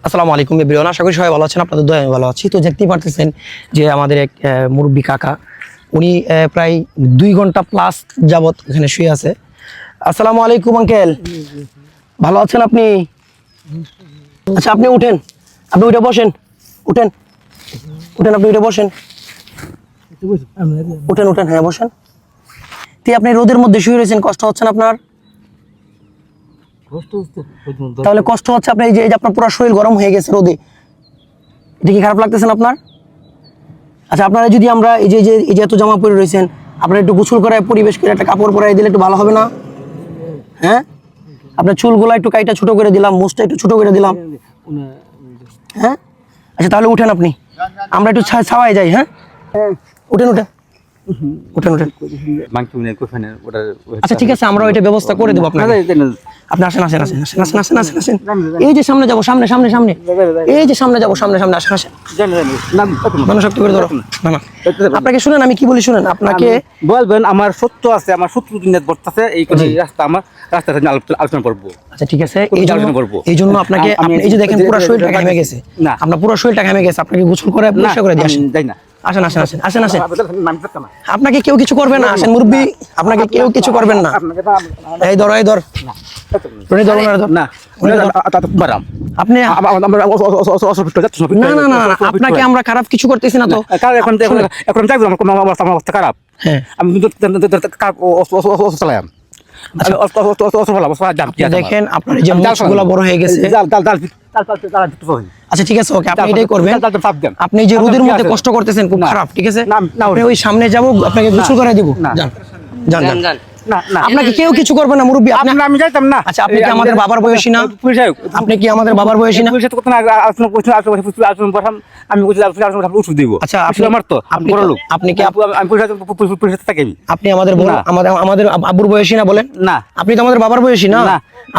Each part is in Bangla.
আসসালামু আলাইকুম এভরিওয়ান, আশা করি সবাই ভালো আছেন। আপনাদের দয়ায় আমি ভালো আছি। তো দেখতেই পারতেছেন যে আমাদের এক মুরব্বী কাকা, উনি প্রায় 2 ঘন্টা প্লাস যাবত এখানে শুয়ে আছে। আসসালামু আলাইকুম আঙ্কেল, ভালো আছেন আপনি? আচ্ছা আপনি উঠেন, আপনি উঠে বসেন, উঠেন উঠেন, আপনি উঠে বসেন, উঠেন উঠেন, হ্যাঁ বসেন। আপনি রোদের মধ্যে শুয়ে রয়েছেন, কষ্ট হচ্ছে না আপনার? তাহলে কষ্ট হচ্ছে আপনার, এই যে আপনার পুরো শরীর গরম হয়ে গেছে রোদে, এটা কি খারাপ লাগতেছে না আপনার? আচ্ছা আপনারা যদি আমরা এই যে এত জামা পরে রয়েছেন, আপনারা একটু গোসল করায় পরিবেশ করে একটা কাপড় পরাই দিলে একটু ভালো হবে না? হ্যাঁ, আপনার চুলগুলা একটু কাইটা ছোট করে দিলাম, মুছটা একটু ছোট করে দিলাম। হ্যাঁ আচ্ছা তাহলে উঠেন আপনি, আমরা একটু ছাওয়ায় যাই। হ্যাঁ উঠেন উঠেন উঠেন উঠেন। আচ্ছা ঠিক আছে, আমরা ওইটা ব্যবস্থা করে দেবো আপনাকে। আপনি আসেন আসেন আসেন আসেন আসেন আসেন আসেন আসেন, এই যে সামনে যাবো, সামনে সামনে সামনে, এই যে সামনে যাবো, সামনে সামনে আসেন আসেন। শক্ত করে ধরো না না, আপনাকে শুনেন আমি কি বলি শুনেন, আপনাকে বলবেন আমার সত্য আছে, আমার শত্রু দিনের বর্তাছে, এই রাস্তা আমার রাস্তাটা আলোচনা করবো। আচ্ছা ঠিক আছে, এই জন্য আপনাকে এই যে দেখেন পুরো শরীরটা ঘেমে গেছে, আপনার পুরো শরীরটা ঘেমে গেছে, আপনাকে গোসল করে পরিষ্কার করে দিয়ে আসেন। যাই না, আসেন আসেন আসেন আসেন আসেন, আপনাকে কেউ কিছু করবে না, আসেন মুরব্বী, আপনাকে কেউ কিছু করবেন না। এই ধর এই ধর, আপনাকে আমরা খারাপ কিছু করতেছি না তো। খারাপ, আমি দেখেন আপনার যে মুখগুলো বড় হয়ে গেছে। আচ্ছা ঠিক আছে, ওকে আপনি এটাই করবেন। আপনি যে রোদের মধ্যে কষ্ট করতেছেন খুব খারাপ, ঠিক আছে? আপনি ওই সামনে যাবো, আপনাকে গোসল করে দিব। যান যান যান, আপনাকে কেউ কিছু করবে না মুরব্বী, আমি যাইতাম না। আচ্ছা আপনি কি আমাদের বাবার বয়সী না? আপনি কি আমাদের বাবার বয়সী না? আমি ওষুধ দিব। আচ্ছা আমার তো আপনি কি আপনি আমাদের আমাদের আমাদের আব্বুর বয়সী না? বলেন না, আপনি তো আমাদের বাবার বয়সী না।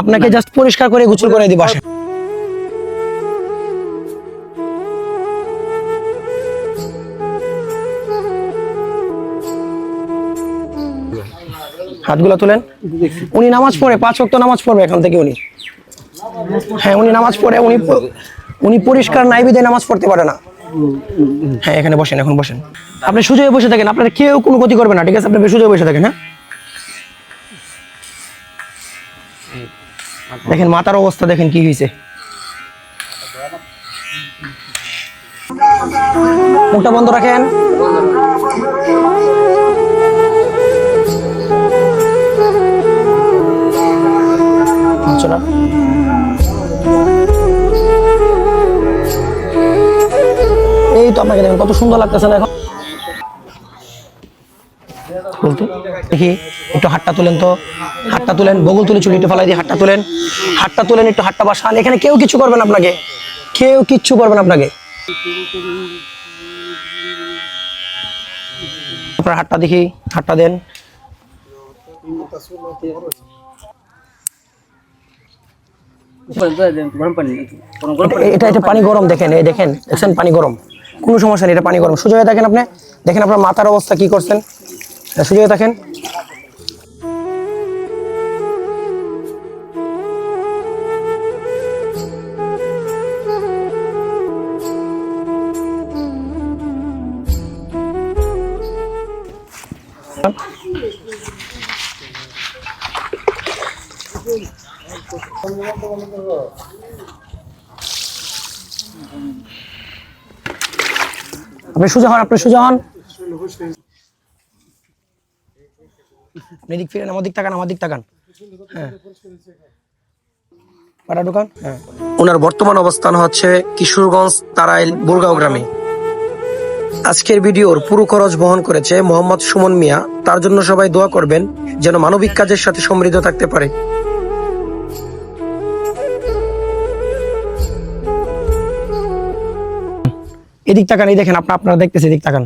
আপনাকে জাস্ট পরিষ্কার করে গোসল করে দিব। আসেন হাতগুলো তুলেন। উনি নামাজ পড়ে, 5 ওয়াক্ত নামাজ পড়বে এখান থেকে উনি। হ্যাঁ উনি নামাজ পড়ে, উনি পরিষ্কার নাই বিধায় নামাজ পড়তে পারে না। হ্যাঁ এখানে বসেন, এখন বসেন, আপনি সোজা হয়ে বসে থাকেন, আপনার কেউ কোনো ক্ষতি করবে না, ঠিক আছে? আপনি সোজা হয়ে বসে থাকেন। হ্যাঁ দেখেন মাথার অবস্থা দেখেন কি হয়েছে, মুখটা বন্ধ রাখেন। এই তো আপনাকে দেখেন কত সুন্দর লাগতেছে না এখন বলতে। দেখি একটু হাতটা তুলেন, তো হাতটা তুলেন, বগল তুলে চুলি একটু ফালাই দিয়ে হাতটা তুলেন, হাতটা তুলেন, একটু হাতটা বাসান। এখানে কেউ কিছু করবেন আপনাকে, কেউ কিচ্ছু করবেন আপনাকে। আপনার হাতটা দেখি, হাতটা দেন। এটা পানি গরম, দেখেন এই দেখেন, দেখছেন পানি গরম, কোনো সমস্যা নেই, এটা পানি গরম। সোজা হয়ে থাকেন আপনি, দেখেন আপনার মাথার অবস্থা কি করছেন, সোজা হয়ে থাকেন। আপনি সোজা হন, আপনি সোজা হন, আপনি দিক ফিরেন, আমার দিক তাকান, আমার দিক তাকান। হ্যাঁ পাটা ঢোকান। হ্যাঁ ওনার বর্তমান অবস্থান হচ্ছে কিশোরগঞ্জ তারাইল বুরগাঁও গ্রামে। আজকের ভিডিওর পুরো খরচ বহন করেছে মোহাম্মদ সুমন মিয়া। তার জন্য সবাই দোয়া করবেন যেন মানবিক কাজের সাথে সমৃদ্ধ থাকতে পারে। এদিক তাকান, এই দেখেন আপনারা দেখতেছে, এদিক তাকান,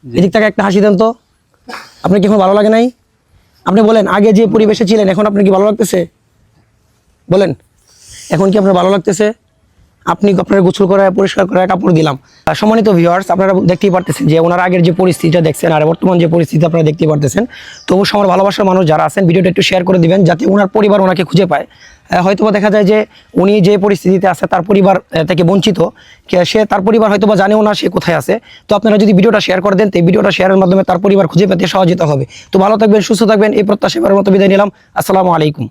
এদিক তাকান, একটা হাসি দেন তো। আপনার কি এখন ভালো লাগে নাই? আপনি বলেন, আগে যে পরিবেশে ছিলেন এখন আপনার কি ভালো লাগতেছে? বলেন এখন কি আপনার ভালো লাগতেছে? আপনি আপনার গোসল করে পরিষ্কার করে কাপড় দিলাম। সম্মানিত ভিউয়ার্স, আপনারা দেখতেই পারতেছেন যে ওনার আগের যে পরিস্থিতিটা দেখছেন আর বর্তমান যে পরিস্থিতি আপনারা দেখতেই পারতেছেন। তো অবশ্যই আমার ভালোবাসার মানুষ যারা আছেন ভিডিওটা একটু শেয়ার করে দিবেন যাতে ওনার পরিবার ওনাকে খুঁজে পায়। হয়তোবা দেখা যায় যে উনি যে পরিস্থিতিতে আছে তার পরিবার থেকে বঞ্চিত, সে তার পরিবার হয়তোবা জানেও না সে কোথায় আছে। তো আপনারা যদি ভিডিওটা শেয়ার করে দেন, তো এই ভিডিওটা শেয়ারের মাধ্যমে তার পরিবার খুঁজে পেতে সহযোগিতা হবে। তো ভালো থাকবেন, সুস্থ থাকবেন, এই প্রত্যাশা করার মতো বিদায় নিলাম। আসসালামু আলাইকুম।